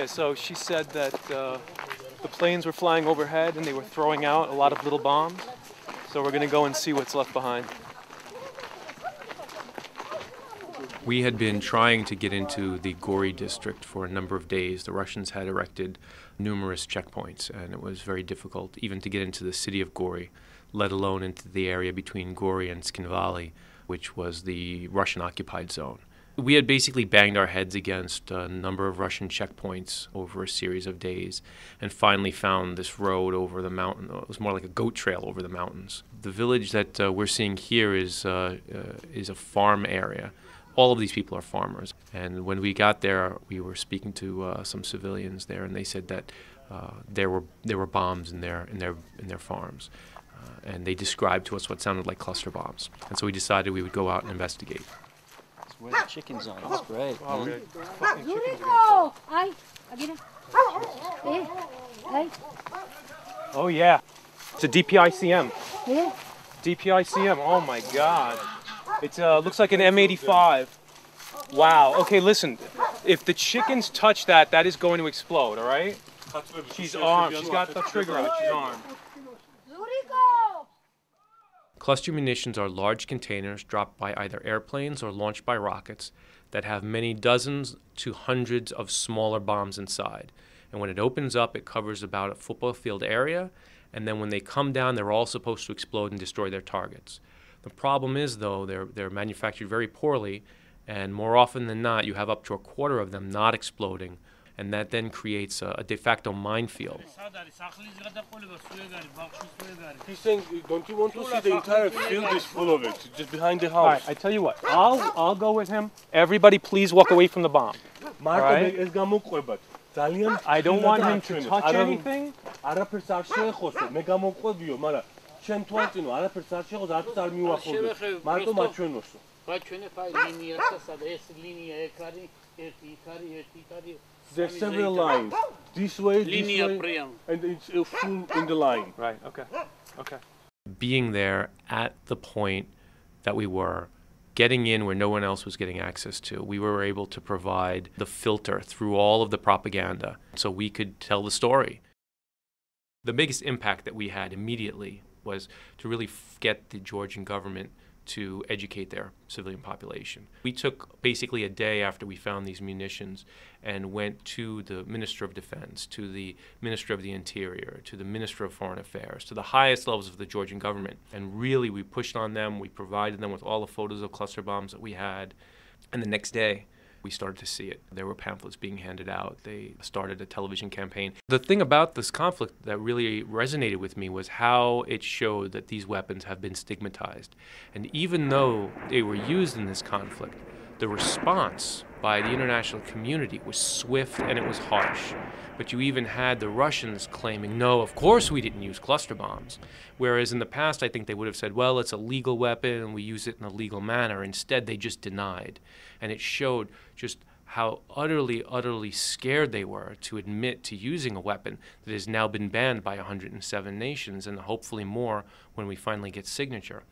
Yeah, so she said that the planes were flying overhead and they were throwing out a lot of little bombs. So we're going to go and see what's left behind. We had been trying to get into the Gori district for a number of days. The Russians had erected numerous checkpoints, and it was very difficult even to get into the city of Gori, let alone into the area between Gori and Skinvali, which was the Russian-occupied zone. We had basically banged our heads against a number of Russian checkpoints over a series of days and finally found this road over the mountain. It was more like a goat trail over the mountains. The village that we're seeing here is a farm area. All of these people are farmers. And when we got there, we were speaking to some civilians there, and they said that there were bombs in their farms. And they described to us what sounded like cluster bombs. And so we decided we would go out and investigate. That's where the chickens are. That's great. Oh, fucking chickens are oh, yeah. It's a DPICM. Yeah. DPICM. Oh, my God. It looks like an M85. Wow. Okay, listen. If the chickens touch that, that is going to explode, all right? She's armed. She's got the trigger out. She's armed. Cluster munitions are large containers dropped by either airplanes or launched by rockets that have many dozens to hundreds of smaller bombs inside. And when it opens up, it covers about a football field area. And then when they come down, they're all supposed to explode and destroy their targets. The problem is, though, they're manufactured very poorly, and more often than not, you have up to a quarter of them not exploding, and that then creates a de facto minefield. He's saying, don't you want to see the entire field is full of it, just behind the house? All right, I tell you what. I'll go with him. Everybody, please walk away from the bomb. All right? I don't want him to touch anything. Чем твоинო, არაფერს არ შეღოს, არაფერს არ მიუახლოვდეს. მარტო მათ ჩვენოსო. There's several lines. This way, and it's full in the line. Right, okay, okay. Being there at the point that we were, getting in where no one else was getting access to, we were able to provide the filter through all of the propaganda so we could tell the story. The biggest impact that we had immediately was to really get the Georgian government to educate their civilian population. We took basically a day after we found these munitions and went to the Minister of Defense, to the Minister of the Interior, to the Minister of Foreign Affairs, to the highest levels of the Georgian government. And really we pushed on them, we provided them with all the photos of cluster bombs that we had. And the next day, we started to see it. There were pamphlets being handed out. They started a television campaign. The thing about this conflict that really resonated with me was how it showed that these weapons have been stigmatized. And even though they were used in this conflict, the response by the international community was swift and it was harsh. But you even had the Russians claiming, no, of course we didn't use cluster bombs. Whereas in the past, I think they would have said, well, it's a legal weapon and we use it in a legal manner. Instead, they just denied. And it showed just how utterly scared they were to admit to using a weapon that has now been banned by 107 nations and hopefully more when we finally get signature.